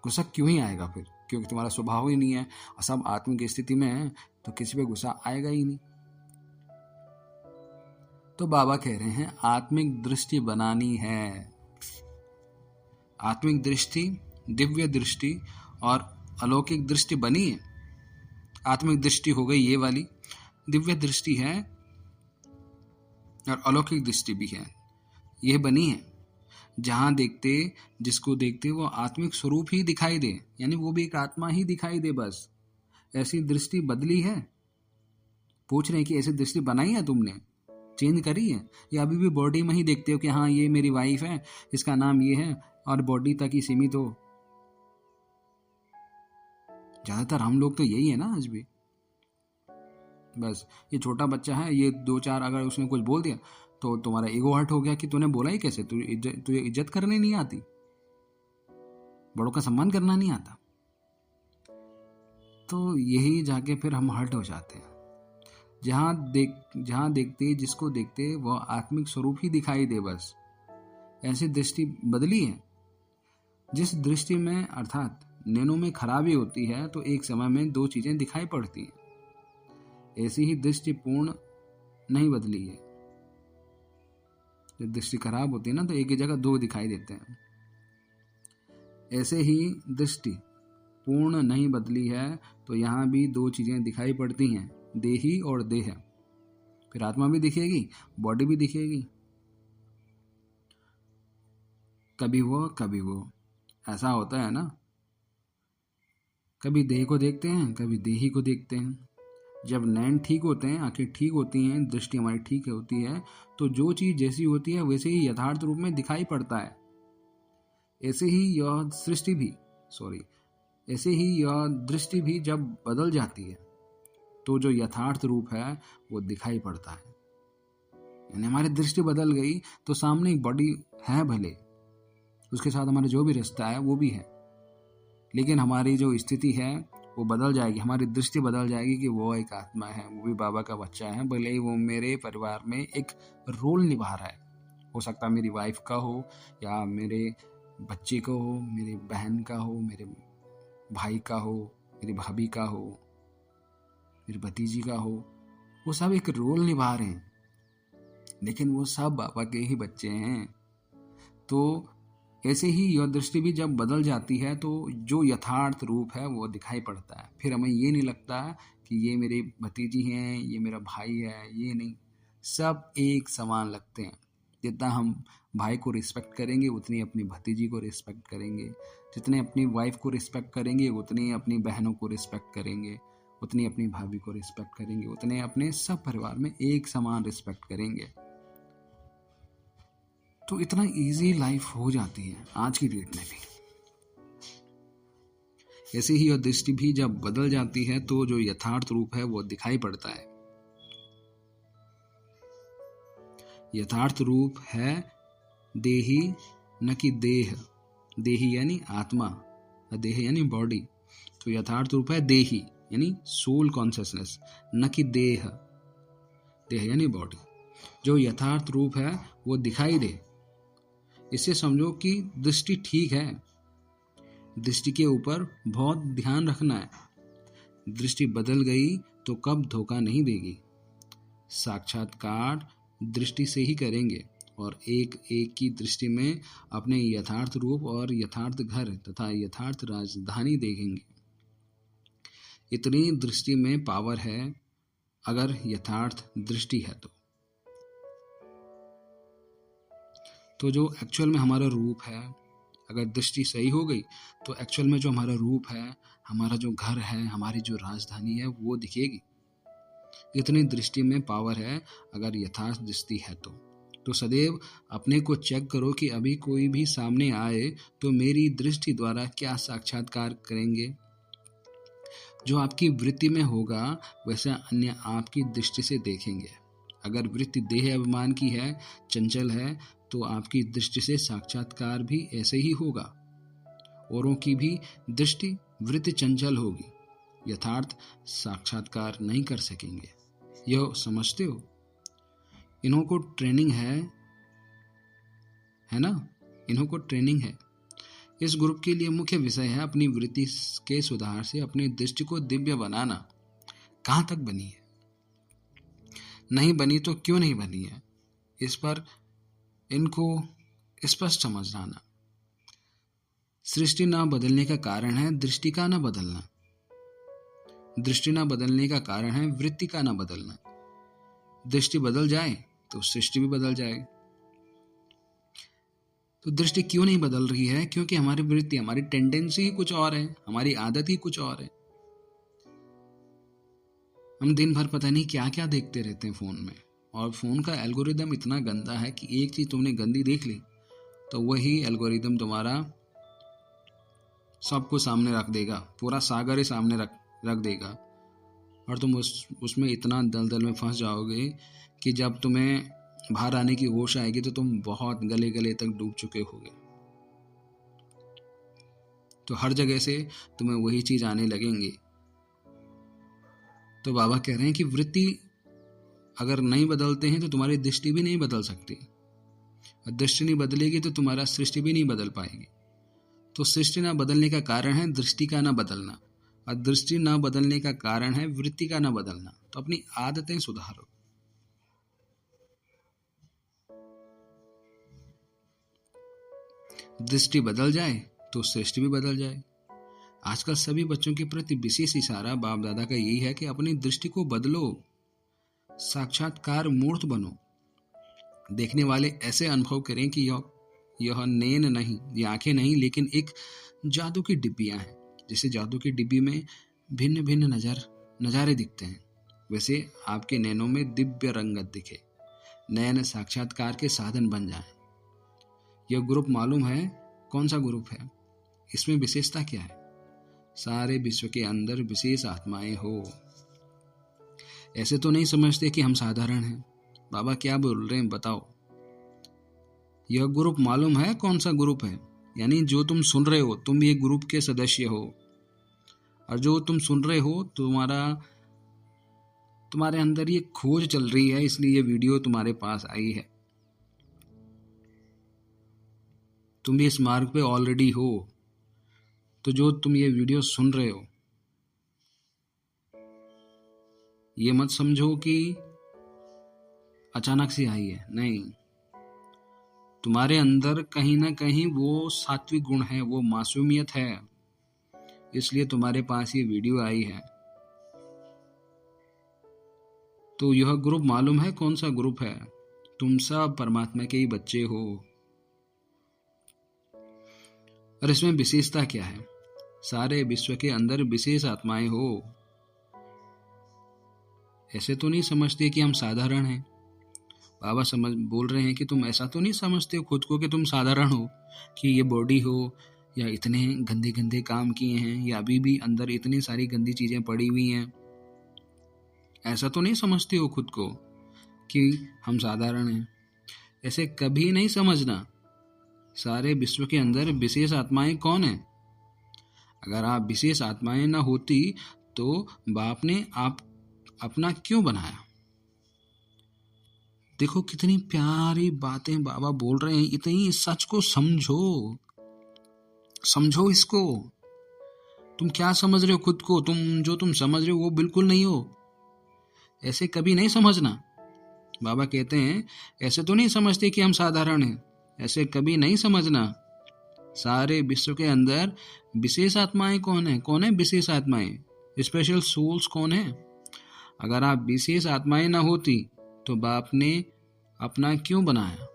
गुस्सा क्यों ही आएगा फिर? क्योंकि तुम्हारा स्वभाव ही नहीं है, और सब आत्मिक स्थिति में है, तो किसी पे गुस्सा आएगा ही नहीं। तो बाबा कह रहे हैं आत्मिक दृष्टि बनानी है। आत्मिक दृष्टि, दिव्य दृष्टि और अलौकिक दृष्टि बनी है। आत्मिक दृष्टि हो गई ये वाली, दिव्य दृष्टि है और अलौकिक दृष्टि भी है, यह बनी है। जहां देखते, जिसको देखते वो आत्मिक स्वरूप ही दिखाई दे, यानी वो भी एक आत्मा ही दिखाई दे। बस ऐसी दृष्टि बदली है। पूछ रहे हैं कि ऐसी दृष्टि बनाई है तुमने, चेंज करी है, या अभी भी बॉडी में ही देखते हो कि हाँ ये मेरी वाइफ है, इसका नाम ये है, और बॉडी तक ही सीमित हो। ज्यादातर हम लोग तो यही है ना आज भी। बस ये छोटा बच्चा है, ये दो चार अगर उसने कुछ बोल दिया तो तुम्हारा ईगो हर्ट हो गया कि तूने बोला ही कैसे, तुझे इज्जत करने नहीं आती, बड़ों का सम्मान करना नहीं आता। तो यही जाके फिर हम हर्ट हो जाते हैं। जहां देखते, जिसको देखते वह आत्मिक स्वरूप ही दिखाई दे। बस ऐसी दृष्टि बदली है। जिस दृष्टि में अर्थात नैनो में खराबी होती है, तो एक समय में दो चीजें दिखाई पड़ती हैं। ऐसी ही दृष्टि पूर्ण नहीं बदली है। जब दृष्टि खराब होती है ना, तो एक ही जगह दो दिखाई देते हैं। ऐसे ही दृष्टि पूर्ण नहीं बदली है, तो यहाँ भी दो चीजें दिखाई पड़ती हैं, देही और देह। फिर आत्मा भी दिखेगी, बॉडी भी दिखेगी। कभी वो ऐसा होता है ना। कभी देह को देखते हैं, कभी देही को देखते हैं। जब नैन ठीक होते हैं, आंखें ठीक होती हैं, दृष्टि हमारी ठीक होती है, तो जो चीज़ जैसी होती है वैसे ही यथार्थ रूप में दिखाई पड़ता है। ऐसे ही यह सृष्टि भी ऐसे ही यह दृष्टि भी जब बदल जाती है तो जो यथार्थ रूप है वो दिखाई पड़ता है। यानी हमारी दृष्टि बदल गई तो सामने एक बॉडी है, भले उसके साथ हमारा जो भी रिश्ता है वो भी है, लेकिन हमारी जो स्थिति है वो बदल जाएगी, हमारी दृष्टि बदल जाएगी कि वो एक आत्मा है, वो भी बाबा का बच्चा है, भले ही वो मेरे परिवार में एक रोल निभा रहा है। हो सकता है मेरी वाइफ का हो, या मेरे बच्चे का हो, मेरी बहन का हो, मेरे भाई का हो, मेरी भाभी का हो, मेरी भतीजी का हो, वो सब एक रोल निभा रहे हैं, लेकिन वो सब बाबा के ही बच्चे हैं। तो ऐसे ही यह दृष्टि भी जब बदल जाती है तो जो यथार्थ रूप है वो दिखाई पड़ता है। फिर हमें ये नहीं लगता कि ये मेरी भतीजी हैं, ये मेरा भाई है, ये नहीं, सब एक समान लगते हैं। जितना हम भाई को रिस्पेक्ट करेंगे उतनी अपनी भतीजी को रिस्पेक्ट करेंगे, जितने अपनी वाइफ को रिस्पेक्ट करेंगे उतनी अपनी बहनों को रिस्पेक्ट करेंगे, उतनी अपनी भाभी को रिस्पेक्ट करेंगे, उतने अपने सब परिवार में एक समान रिस्पेक्ट करेंगे। तो इतना इजी लाइफ हो जाती है आज की डेट में भी। ऐसे ही यह दृष्टि भी जब बदल जाती है तो जो यथार्थ रूप है वो दिखाई पड़ता है। यथार्थ रूप है देही, न कि देह। देही यानी आत्मा, देह यानी बॉडी। तो यथार्थ रूप है देही यानी सोल कॉन्शियसनेस, न कि देह, देह यानी बॉडी। जो यथार्थ रूप है वो दिखाई दे, इससे समझो कि दृष्टि ठीक है। दृष्टि के ऊपर बहुत ध्यान रखना है। दृष्टि बदल गई तो कब धोखा नहीं देगी। साक्षात्कार दृष्टि से ही करेंगे और एक एक की दृष्टि में अपने यथार्थ रूप और यथार्थ घर तथा यथार्थ राजधानी देखेंगे। इतनी दृष्टि में पावर है अगर यथार्थ दृष्टि है तो जो एक्चुअल में हमारा रूप है, अगर दृष्टि सही हो गई तो एक्चुअल में जो हमारा रूप है, हमारा जो घर है, हमारी जो राजधानी है वो दिखेगी। इतनी दृष्टि में पावर है अगर यथार्थ दृष्टि है तो सदैव अपने को चेक करो कि अभी कोई भी सामने आए तो मेरी दृष्टि द्वारा क्या साक्षात्कार करेंगे। जो आपकी वृत्ति में होगा वैसा अन्य आपकी दृष्टि से देखेंगे। अगर वृत्ति देह अभिमान की है, चंचल है, तो आपकी दृष्टि से साक्षात्कार भी ऐसे ही होगा। औरों की भी दृष्टि वृत्ति चंचल होगी, यथार्थ साक्षात्कार नहीं कर सकेंगे। यह समझते हो? इन्हों को ट्रेनिंग है ना, इन्हों को ट्रेनिंग है। इस ग्रुप के लिए मुख्य विषय है अपनी वृत्ति के सुधार से अपनी दृष्टि को दिव्य बनाना। कहाँ तक बनी है? नहीं बनी तो क्यों नहीं बनी है, इस पर इनको स्पष्ट समझना। सृष्टि ना बदलने का कारण है दृष्टि का ना बदलना। दृष्टि ना बदलने का कारण है वृत्ति का ना बदलना। दृष्टि बदल जाए तो सृष्टि भी बदल जाए। तो दृष्टि क्यों नहीं बदल रही है? क्योंकि हमारी वृत्ति, हमारी टेंडेंसी ही कुछ और है, हमारी आदत ही कुछ और है। हम दिन भर पता नहीं क्या क्या देखते रहते हैं फोन में, और फोन का एल्गोरिदम इतना गंदा है कि एक चीज तुमने गंदी देख ली तो वही एल्गोरिदम तुम्हारा सबको सामने रख देगा, पूरा सागर ही सामने रख देगा, और तुम उसमें इतना दलदल में फंस जाओगे कि जब तुम्हें बाहर आने की होश आएगी तो तुम बहुत गले गले तक डूब चुके होगे। तो हर जगह से तुम्हें वही चीज आने लगेंगी। तो बाबा कह रहे हैं कि वृत्ति अगर नहीं बदलते हैं तो तुम्हारी दृष्टि भी नहीं बदल सकती, और दृष्टि नहीं बदलेगी तो तुम्हारा सृष्टि भी नहीं बदल पाएगी। तो सृष्टि ना बदलने का कारण है दृष्टि का ना बदलना, और दृष्टि ना बदलने का कारण है वृत्ति का ना बदलना। तो अपनी आदतें सुधारो। दृष्टि बदल जाए तो सृष्टि भी बदल जाए। आजकल सभी बच्चों के प्रति विशेष इशारा बाप दादा का यही है कि अपनी दृष्टि को बदलो, साक्षात्कार मूर्त बनो। देखने वाले ऐसे अनुभव करें कि यह नैन नहीं, ये आंखें नहीं, लेकिन एक जादू की डिब्बियां हैं। जैसे जादू की डिब्बी में भिन्न भिन्न नज़ारे दिखते हैं, वैसे आपके नैनों में दिव्य रंगत दिखे, नैन साक्षात्कार के साधन बन जाए। यह ग्रुप मालूम है कौन सा ग्रुप है? इसमें विशेषता क्या है? सारे विश्व के अंदर विशेष आत्माएं हो। ऐसे तो नहीं समझते कि हम साधारण हैं। बाबा क्या बोल रहे हैं बताओ। यह ग्रुप मालूम है कौन सा ग्रुप है? यानी जो तुम सुन रहे हो, तुम ये ग्रुप के सदस्य हो, और जो तुम सुन रहे हो तुम्हारे अंदर ये खोज चल रही है, इसलिए ये वीडियो तुम्हारे पास आई है। तुम भी इस मार्ग पे ऑलरेडी हो। तो जो तुम ये वीडियो सुन रहे हो, ये मत समझो कि अचानक से आई है, नहीं। तुम्हारे अंदर कहीं ना कहीं वो सात्विक गुण है, वो मासूमियत है, इसलिए तुम्हारे पास ये वीडियो आई है। तो यह ग्रुप मालूम है कौन सा ग्रुप है? तुम सब परमात्मा के ही बच्चे हो। और इसमें विशेषता क्या है? सारे विश्व के अंदर विशेष आत्माएं हो। ऐसे तो नहीं समझते कि हम साधारण हैं। बाबा बोल रहे हैं कि तुम ऐसा तो नहीं समझते हो खुद को कि तुम साधारण हो, कि ये बॉडी हो, या इतने गंदे गंदे काम किए हैं, या अभी भी अंदर इतनी सारी गंदी चीजें पड़ी हुई हैं। ऐसा तो नहीं समझते हो खुद को कि हम साधारण हैं। ऐसे कभी नहीं समझना। सारे विश्व के अंदर विशेष आत्माएं कौन है? अगर आप विशेष आत्माएं ना होती तो बाप ने आप अपना क्यों बनाया? देखो कितनी प्यारी बातें बाबा बोल रहे हैं। इतनी सच को समझो, समझो इसको। तुम क्या समझ रहे हो खुद को? जो तुम समझ रहे हो वो बिल्कुल नहीं हो। ऐसे कभी नहीं समझना। बाबा कहते हैं ऐसे तो नहीं समझते कि हम साधारण हैं। ऐसे कभी नहीं समझना। सारे विश्व के अंदर विशेष आत्माएं कौन है? कौन है विशेष आत्माएं? स्पेशल सोल्स कौन है? अगर आप विशेष आत्माएं ना होती तो बाप ने अपना क्यों बनाया?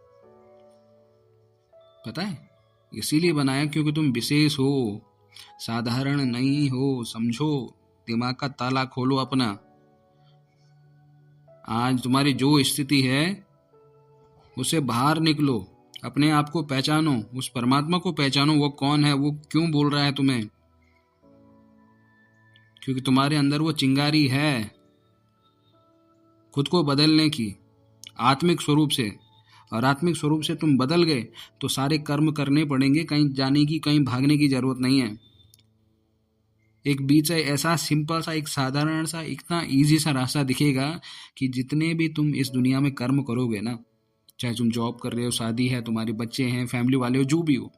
पता है? इसीलिए बनाया क्योंकि तुम विशेष हो, साधारण नहीं हो। समझो, दिमाग का ताला खोलो अपना। आज तुम्हारी जो स्थिति है उससे बाहर निकलो, अपने आप को पहचानो, उस परमात्मा को पहचानो। वो कौन है? वो क्यों बोल रहा है तुम्हें? क्योंकि तुम्हारे अंदर वो चिंगारी है खुद को बदलने की, आत्मिक स्वरूप से। और आत्मिक स्वरूप से तुम बदल गए तो सारे कर्म करने पड़ेंगे, कहीं जाने की, कहीं भागने की जरूरत नहीं है। एक बीच से ऐसा सिंपल सा, एक साधारण सा, इतना इजी सा रास्ता दिखेगा कि जितने भी तुम इस दुनिया में कर्म करोगे ना, चाहे तुम जॉब कर रहे हो, शादी है, तुम्हारे बच्चे हैं, फैमिली वाले हो, जो भी हो,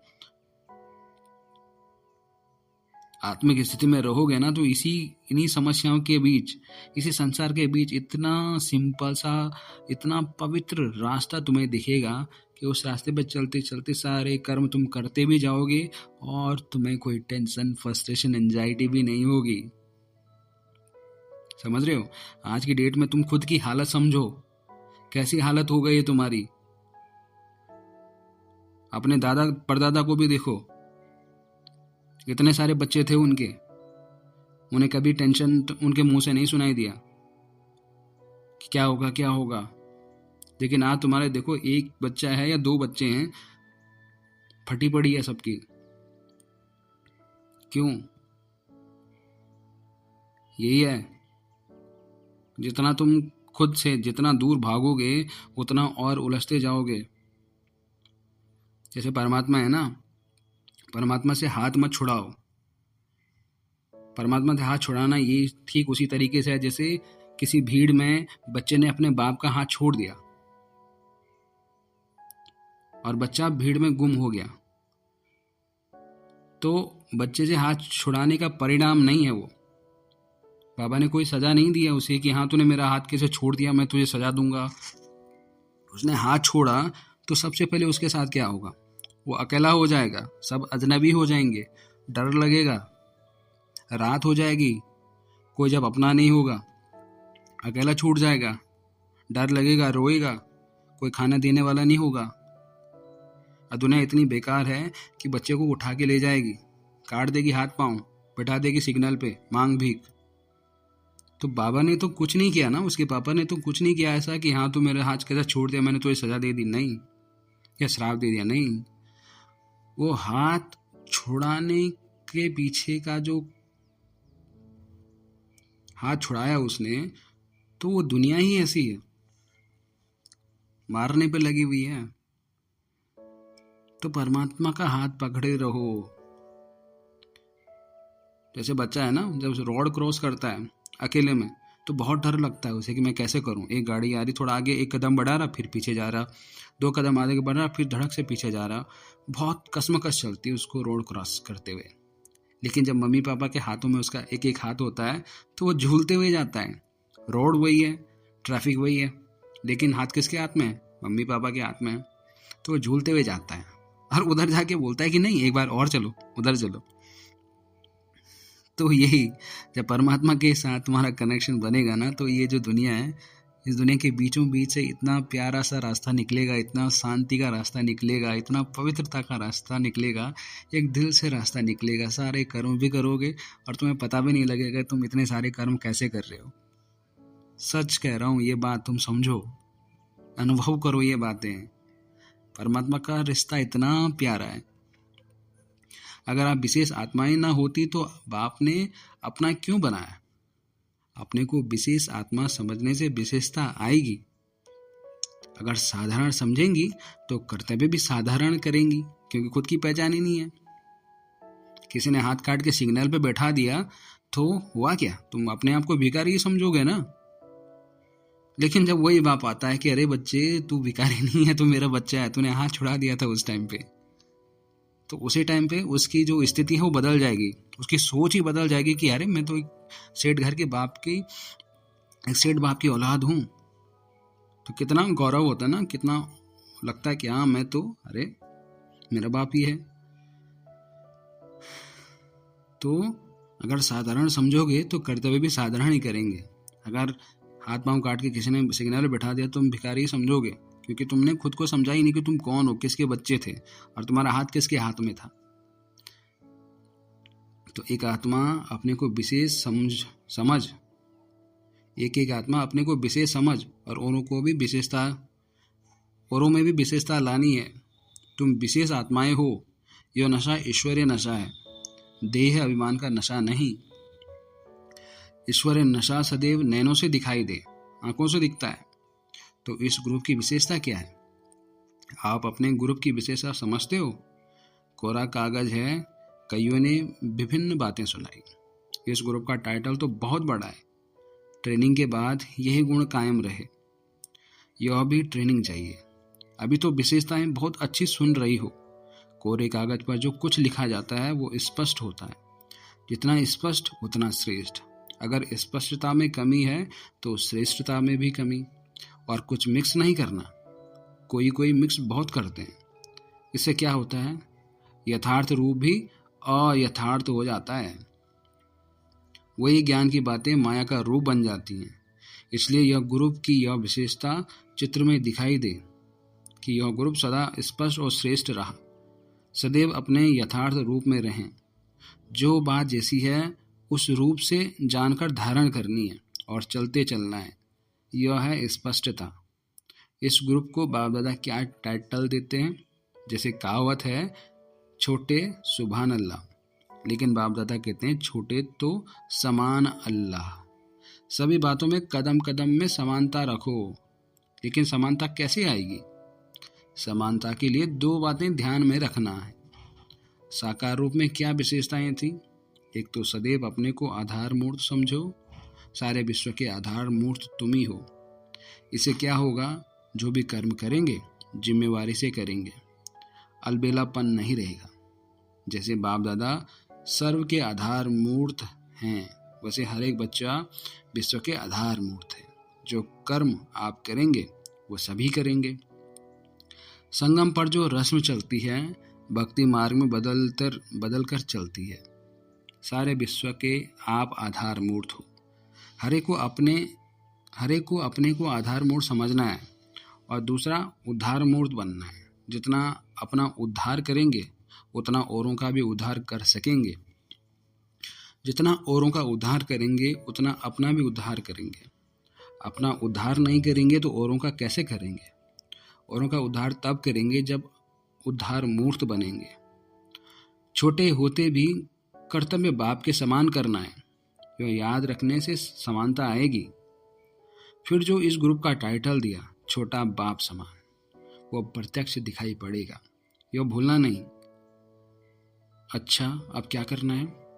आत्मिक स्थिति में रहोगे ना, तो इन्हीं समस्याओं के बीच, इसी संसार के बीच इतना सिंपल सा, इतना पवित्र रास्ता तुम्हें दिखेगा कि उस रास्ते पर चलते चलते सारे कर्म तुम करते भी जाओगे और तुम्हें कोई टेंशन, फ्रस्ट्रेशन, एंजाइटी भी नहीं होगी। समझ रहे हो? आज की डेट में तुम खुद की हालत समझो, कैसी हालत हो गई है तुम्हारी। अपने दादा परदादा को भी देखो, इतने सारे बच्चे थे उनके, उन्हें कभी टेंशन उनके मुंह से नहीं सुनाई दिया कि क्या होगा क्या होगा। लेकिन आज तुम्हारे देखो, एक बच्चा है या दो बच्चे हैं, फटी पड़ी है सबकी। क्यों? यही है, जितना तुम खुद से जितना दूर भागोगे उतना और उलझते जाओगे। जैसे परमात्मा है ना, परमात्मा से हाथ मत छुड़ाओ। परमात्मा से हाथ छुड़ाना ये ठीक उसी तरीके से है जैसे किसी भीड़ में बच्चे ने अपने बाप का हाथ छोड़ दिया और बच्चा भीड़ में गुम हो गया। तो बच्चे से हाथ छुड़ाने का परिणाम नहीं है वो। बाबा ने कोई सजा नहीं दिया उसे कि हाँ तूने मेरा हाथ कैसे छोड़ दिया, मैं तुझे सजा दूंगा। उसने हाथ छोड़ा तो सबसे पहले उसके साथ क्या होगा? वो अकेला हो जाएगा, सब अजनबी हो जाएंगे, डर लगेगा, रात हो जाएगी, कोई जब अपना नहीं होगा, अकेला छूट जाएगा, डर लगेगा, रोएगा, कोई खाना देने वाला नहीं होगा। और दुनिया इतनी बेकार है कि बच्चे को उठा के ले जाएगी, काट देगी हाथ पांव, बैठा देगी सिग्नल पे, मांग भीख। तो बाबा ने तो कुछ नहीं किया ना, उसके पापा ने तो कुछ नहीं किया ऐसा कि हाँ तू मेरे हाथ कैसा छोड़ दिया, मैंने तो ये सजा दे दी, नहीं, या श्राप दे दिया, नहीं। वो हाथ छुड़ाने के पीछे का जो हाथ छुड़ाया उसने, तो वो दुनिया ही ऐसी है, मारने पे लगी हुई है। तो परमात्मा का हाथ पकड़े रहो। जैसे बच्चा है ना, जब रोड क्रॉस करता है अकेले में तो बहुत डर लगता है उसे कि मैं कैसे करूं। एक गाड़ी आ रही, थोड़ा आगे एक कदम बढ़ा रहा, फिर पीछे जा रहा, 2 कदम आगे बढ़ रहा, फिर धड़क से पीछे जा रहा। बहुत कसमकस चलती है उसको रोड क्रॉस करते हुए। लेकिन जब मम्मी पापा के हाथों में उसका एक एक हाथ होता है तो वो झूलते हुए जाता है। रोड वही है, ट्रैफिक वही है, लेकिन हाथ किसके हाथ में है? मम्मी पापा के हाथ में है। तो वो झूलते हुए जाता है और उधर जाके बोलता है कि नहीं, एक बार और चलो, उधर चलो। तो यही जब परमात्मा के साथ तुम्हारा कनेक्शन बनेगा ना, तो ये जो दुनिया है, इस दुनिया के बीचों बीच से इतना प्यारा सा रास्ता निकलेगा, इतना शांति का रास्ता निकलेगा, इतना पवित्रता का रास्ता निकलेगा, एक दिल से रास्ता निकलेगा। सारे कर्म भी करोगे और तुम्हें पता भी नहीं लगेगा तुम इतने सारे कर्म कैसे कर रहे हो। सच कह रहा हूँ, ये बात तुम समझो, अनुभव करो ये बातें। परमात्मा का रिश्ता इतना प्यारा है। अगर आप विशेष आत्माएं ना होती तो बाप ने अपना क्यों बनाया? अपने को विशेष आत्मा समझने से विशेषता आएगी। अगर साधारण समझेंगी तो कर्तव्य भी साधारण करेंगी, क्योंकि खुद की पहचान ही नहीं है। किसी ने हाथ काट के सिग्नल पे बैठा दिया तो हुआ क्या? तुम अपने आप को भिखारी ही समझोगे ना। लेकिन जब वही बाप आता है कि अरे बच्चे, तू भिखारी नहीं है, तू मेरा बच्चा है, तूने हाथ छुड़ा दिया था उस टाइम पे, तो उसी टाइम पे उसकी जो स्थिति है वो बदल जाएगी, उसकी सोच ही बदल जाएगी कि अरे मैं तो एक सेठ घर के बाप की, एक सेठ बाप की औलाद हूँ। तो कितना गौरव होता है ना, कितना लगता है कि हाँ मैं तो, अरे मेरा बाप ही है। तो अगर साधारण समझोगे तो कर्तव्य भी साधारण ही करेंगे। अगर हाथ पांव काट के किसी ने सिग्नल पे बैठा दिया तुम भिखारी ही समझोगे, क्योंकि तुमने खुद को समझा ही नहीं कि तुम कौन हो, किसके बच्चे थे और तुम्हारा हाथ किसके हाथ में था। तो एक आत्मा अपने को विशेष समझ, एक आत्मा अपने को विशेष समझ और औरों को भी विशेषता, औरों में भी विशेषता लानी है। तुम विशेष आत्माएं हो। यह नशा ईश्वरीय नशा है, देह अभिमान का नशा नहीं। ईश्वरीय नशा सदैव नैनों से दिखाई दे, आंखों से दिखता है। तो इस ग्रुप की विशेषता क्या है? आप अपने ग्रुप की विशेषता समझते हो? कोरा कागज है, कईयों ने विभिन्न बातें सुनाई। इस ग्रुप का टाइटल तो बहुत बड़ा है। ट्रेनिंग के बाद यही गुण कायम रहे, यह भी ट्रेनिंग चाहिए। अभी तो विशेषताएं बहुत अच्छी सुन रही हो। कोरे कागज पर जो कुछ लिखा जाता है वो स्पष्ट होता है। जितना स्पष्ट उतना श्रेष्ठ। अगर स्पष्टता में कमी है तो श्रेष्ठता में भी कमी। और कुछ मिक्स नहीं करना। कोई मिक्स बहुत करते हैं। इससे क्या होता है? यथार्थ रूप भी अयथार्थ हो जाता है। वही ज्ञान की बातें माया का रूप बन जाती हैं। इसलिए यह ग्रुप की यह विशेषता चित्र में दिखाई दे कि यह ग्रुप सदा स्पष्ट और श्रेष्ठ रहा। सदैव अपने यथार्थ रूप में रहें। जो बात जैसी है उस रूप से जानकर धारण करनी है और चलते चलना है। यह है स्पष्टता। इस ग्रुप को बाप दादा क्या टाइटल देते हैं? जैसे कहावत है, छोटे सुभान अल्लाह, लेकिन बाप दादा कहते हैं छोटे तो समान अल्लाह। सभी बातों में कदम कदम में समानता रखो। लेकिन समानता कैसे आएगी? समानता के लिए 2 बातें ध्यान में रखना है। साकार रूप में क्या विशेषताएं थी? एक तो सदैव अपने को आधार मूर्त समझो। सारे विश्व के आधार मूर्त तुम ही हो। इससे क्या होगा? जो भी कर्म करेंगे जिम्मेवारी से करेंगे, अलबेलापन नहीं रहेगा। जैसे बाप दादा सर्व के आधार मूर्त हैं, वैसे हर एक बच्चा विश्व के आधार मूर्त है। जो कर्म आप करेंगे वो सभी करेंगे। संगम पर जो रस्म चलती है भक्ति मार्ग में बदल कर चलती है। सारे विश्व के आप आधार मूर्त हो। हरे को अपने को आधार मूर्त समझना है और दूसरा उद्धार मूर्त बनना है। जितना अपना उद्धार करेंगे उतना औरों का भी उद्धार कर सकेंगे। जितना औरों का उद्धार करेंगे उतना अपना भी उद्धार करेंगे। अपना उद्धार नहीं करेंगे तो औरों का कैसे करेंगे? औरों का उद्धार तब करेंगे जब उद्धार मूर्त बनेंगे। छोटे होते भी कर्तव्य बाप के समान करना है, यह याद रखने से समानता आएगी। फिर जो इस ग्रुप का टाइटल दिया, छोटा बाप समान, वो प्रत्यक्ष दिखाई पड़ेगा, यह भूलना नहीं। अच्छा, अब क्या करना है?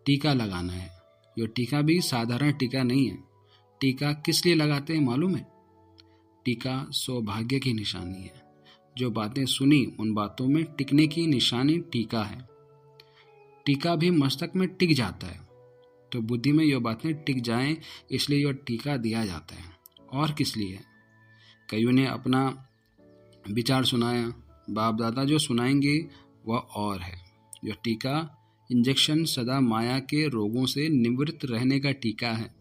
टीका लगाना है। यह टीका भी साधारण टीका नहीं है। टीका किस लिए लगाते हैं मालूम है? टीका सौभाग्य की निशानी है। जो बातें सुनी उन बातों में टिकने की निशानी टीका है। टीका भी मस्तक में टिक जाता है, तो बुद्धि में यह बातें टिक जाएं, इसलिए यह टीका दिया जाता है। और किस लिए? कईयों ने अपना विचार सुनाया, बाप दादा जो सुनाएंगे वह और है। यह टीका इंजेक्शन सदा माया के रोगों से निवृत्त रहने का टीका है,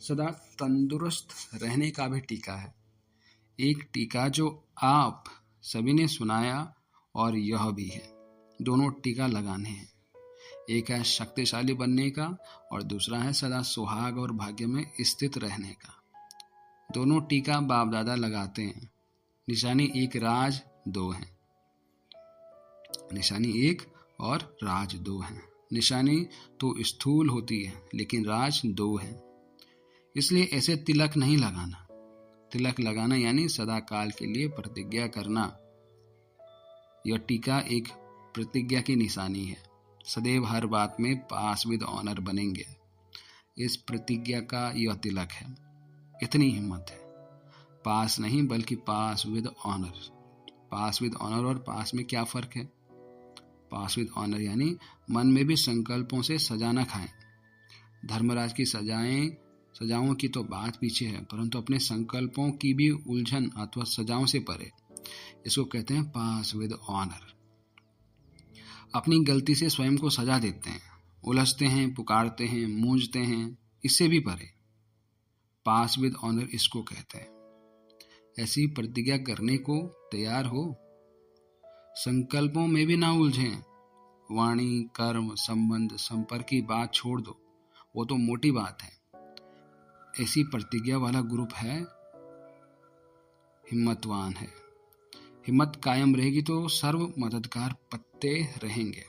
सदा तंदुरुस्त रहने का भी टीका है। एक टीका जो आप सभी ने सुनाया और यह भी है। दोनों टीका लगाने हैं। एक है शक्तिशाली बनने का और दूसरा है सदा सुहाग और भाग्य में स्थित रहने का। दोनों टीका बाप दादा लगाते हैं। निशानी एक, राज दो है। निशानी एक और राज दो है। निशानी तो स्थूल होती है लेकिन राज दो है। इसलिए ऐसे तिलक नहीं लगाना। तिलक लगाना यानी सदा काल के लिए प्रतिज्ञा करना। यह टीका एक प्रतिज्ञा की निशानी है। सदैव हर बात में पास विद ऑनर बनेंगे। इस प्रतिज्ञा का यह तिलक है। इतनी हिम्मत है। पास नहीं बल्कि pass with honour. Pass with honour और पास में क्या फर्क है? पास विद ऑनर यानी मन में भी संकल्पों से सजा न खाएं। धर्मराज की सजाओं की तो बात पीछे है, परंतु अपने संकल्पों की भी उलझन अथवा सजाओं से परे। इसको कहते हैं पास विद ऑनर। अपनी गलती से स्वयं को सजा देते हैं, उलझते हैं, पुकारते हैं, मूंझते हैं, इससे भी परे। पास विद ऑनर इसको कहते हैं। ऐसी प्रतिज्ञा करने को तैयार हो। संकल्पों में भी ना उलझें। वाणी, कर्म, संबंध, संपर्क की बात छोड़ दो, वो तो मोटी बात है। ऐसी प्रतिज्ञा वाला ग्रुप है, हिम्मतवान है। हिम्मत कायम रहेगी तो सर्व मददगार पत्ते रहेंगे।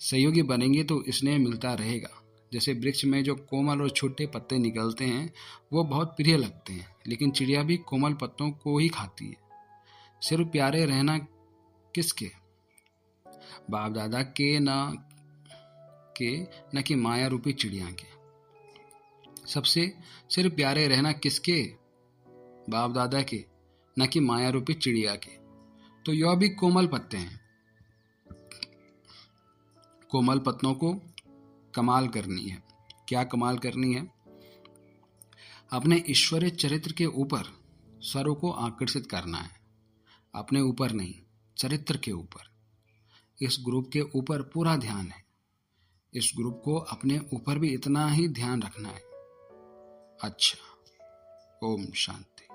सहयोगी बनेंगे तो स्नेह मिलता रहेगा। जैसे वृक्ष में जो कोमल और छोटे पत्ते निकलते हैं वो बहुत प्रिय लगते हैं, लेकिन चिड़िया भी कोमल पत्तों को ही खाती है। सिर्फ प्यारे रहना किसके? बाप दादा के न कि माया रूपी चिड़िया के। सबसे सिर्फ प्यारे रहना किसके? बाप दादा के, न कि माया रूपी चिड़िया के। तो यह भी कोमल पत्ते हैं। कोमल पत्तों को कमाल करनी है। क्या कमाल करनी है? अपने ईश्वरीय चरित्र के ऊपर सर्व को आकर्षित करना है। अपने ऊपर नहीं, चरित्र के ऊपर। इस ग्रुप के ऊपर पूरा ध्यान है। इस ग्रुप को अपने ऊपर भी इतना ही ध्यान रखना है। अच्छा, ओम शांति।